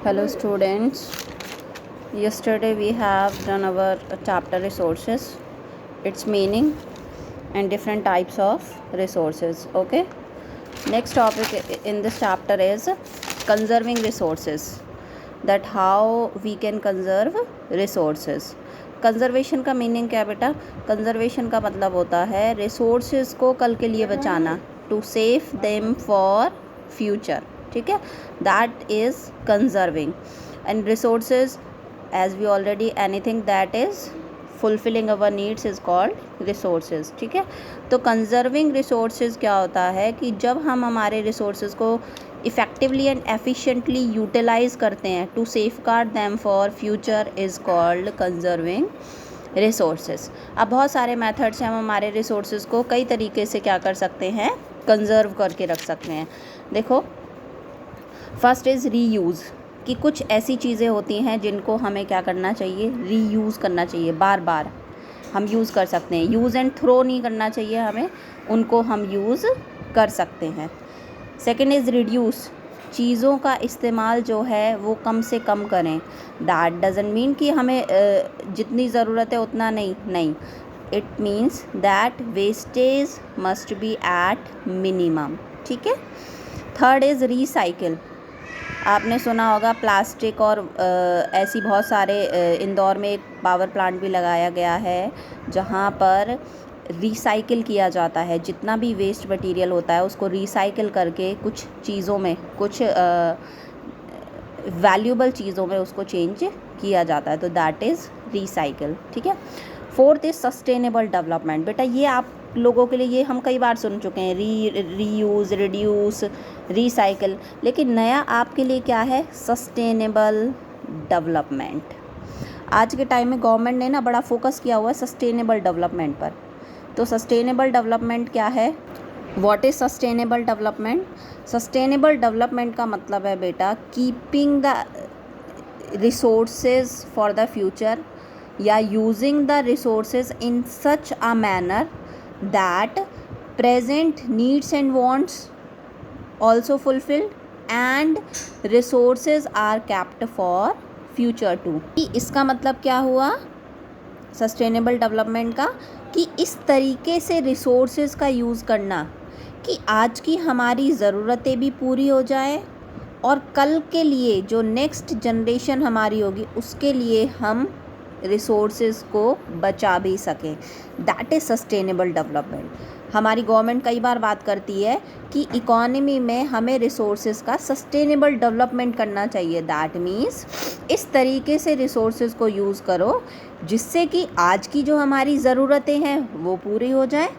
Hello students, yesterday we have done our chapter resources, its meaning and different types of resources. Okay, next topic in this chapter is conserving resources, that how we can conserve resources. Conservation का meaning क्या है बेटा? Conservation का मतलब होता है resources को कल के लिए बचाना, to save them for future. ठीक है, that is conserving. And resources, as we already, anything that is fulfilling our needs is called resources. ठीक है, तो कंजर्विंग रिसोर्सेज क्या होता है कि जब हम हमारे रिसोर्सेज को इफ़ेक्टिवली एंड एफिशिएंटली यूटिलाइज करते हैं, to safeguard them for future is called conserving resources. अब बहुत सारे मेथड से हम हमारे रिसोर्सेज को कई तरीके से क्या कर सकते हैं, कंजर्व करके रख सकते हैं. देखो, फर्स्ट इज़ रीयूज़, कि कुछ ऐसी चीज़ें होती हैं जिनको हमें क्या करना चाहिए, रीयूज़ करना चाहिए. बार बार हम यूज़ कर सकते हैं. यूज़ एंड थ्रो नहीं करना चाहिए हमें, उनको हम यूज़ कर सकते हैं. सेकेंड इज़ रिड्यूस, चीज़ों का इस्तेमाल जो है वो कम से कम करें. दैट डजंट मीन कि हमें जितनी ज़रूरत है उतना नहीं. It means that wastage must be at minimum. ठीक है. Third is recycle. आपने सुना होगा प्लास्टिक और ऐसी बहुत सारे इंदौर में एक पावर प्लांट भी लगाया गया है जहाँ पर रिसाइकिल किया जाता है. जितना भी वेस्ट मटेरियल होता है उसको रिसाइकिल करके कुछ चीज़ों में, कुछ वैल्यूबल चीज़ों में उसको चेंज किया जाता है. तो दैट इज़ रिसाइकिल. ठीक है. Fourth is sustainable development. बेटा ये आप लोगों के लिए, ये हम कई बार सुन चुके हैं, रीयूज़, रिड्यूस, रिसाइकिल. लेकिन नया आपके लिए क्या है, सस्टेनेबल डेवलपमेंट. आज के टाइम में गवर्नमेंट ने ना बड़ा फोकस किया हुआ है सस्टेनेबल डेवलपमेंट पर. तो सस्टेनेबल डेवलपमेंट क्या है, what is sustainable development? Sustainable development का मतलब है बेटा keeping the resources for the future, या using the resources in such a manner that present needs and wants also fulfilled and resources are kept for future too. इसका मतलब क्या हुआ sustainable development का, कि इस तरीके से रिसोर्सेज का यूज़ करना कि आज की हमारी ज़रूरतें भी पूरी हो जाए और कल के लिए जो नेक्स्ट जनरेशन हमारी होगी उसके लिए हम रिसोर्सेज को बचा भी सकें. That is sustainable development. हमारी गवर्नमेंट कई बार बात करती है कि इकोनॉमी में हमें रिसोर्सेज का सस्टेनेबल डेवलपमेंट करना चाहिए. दैट मीन्स इस तरीके से रिसोर्सेज को यूज़ करो जिससे कि आज की जो हमारी ज़रूरतें हैं वो पूरी हो जाए,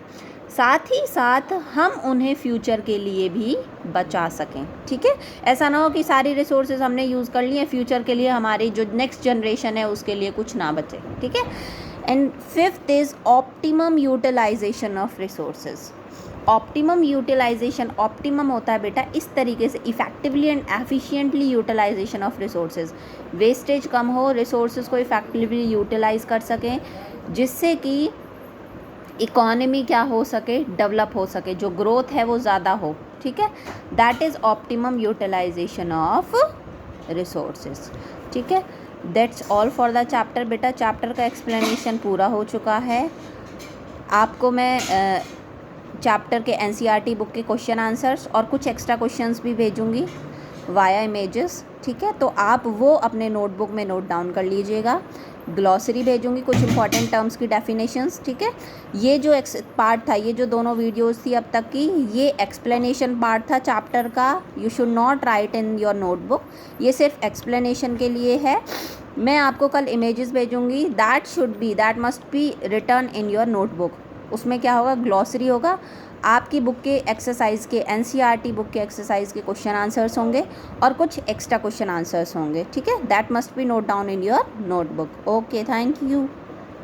साथ ही साथ हम उन्हें फ्यूचर के लिए भी बचा सकें. ठीक है. ऐसा ना हो कि सारी रिसोर्सेज हमने यूज़ कर ली हैं, फ्यूचर के लिए हमारी जो नेक्स्ट जनरेशन है उसके लिए कुछ ना बचे. ठीक है. And fifth is optimum utilisation of resources. Optimum utilisation, optimum होता है बेटा इस तरीके से effectively and efficiently utilisation of resources. Wastage कम हो, रिसोर्सेज को इफ़ेक्टिवली यूटिलाइज कर सकें जिससे कि इकोनॉमी क्या हो सके, डेवलप हो सके, जो ग्रोथ है वो ज़्यादा हो. ठीक है. That is optimum utilisation of resources. ठीक है. That's all for the chapter. बेटा चैप्टर का एक्सप्लेनेशन पूरा हो चुका है. आपको मैं चैप्टर के NCERT बुक के क्वेश्चन आंसर्स और कुछ एक्स्ट्रा क्वेश्चंस भी भेजूँगी वाया इमेजेस. ठीक है. तो आप वो अपने नोटबुक में नोट डाउन कर लीजिएगा. ग्लॉसरी भेजूँगी, कुछ इंपॉर्टेंट टर्म्स की डेफिनेशंस. ठीक है. ये जो पार्ट था, ये जो दोनों वीडियोस थी अब तक की, ये एक्सप्लेनेशन पार्ट था चैप्टर का. You should not write in your notebook. ये सिर्फ एक्सप्लेनेशन के लिए है. मैं आपको कल इमेजेस भेजूँगी. That must be return in your notebook. उसमें क्या होगा, ग्लॉसरी होगा, आपकी बुक के एक्सरसाइज के, NCERT बुक के एक्सरसाइज के क्वेश्चन आंसर्स होंगे और कुछ एक्स्ट्रा क्वेश्चन आंसर्स होंगे. ठीक है. That must B note down in your notebook. Okay, thank you.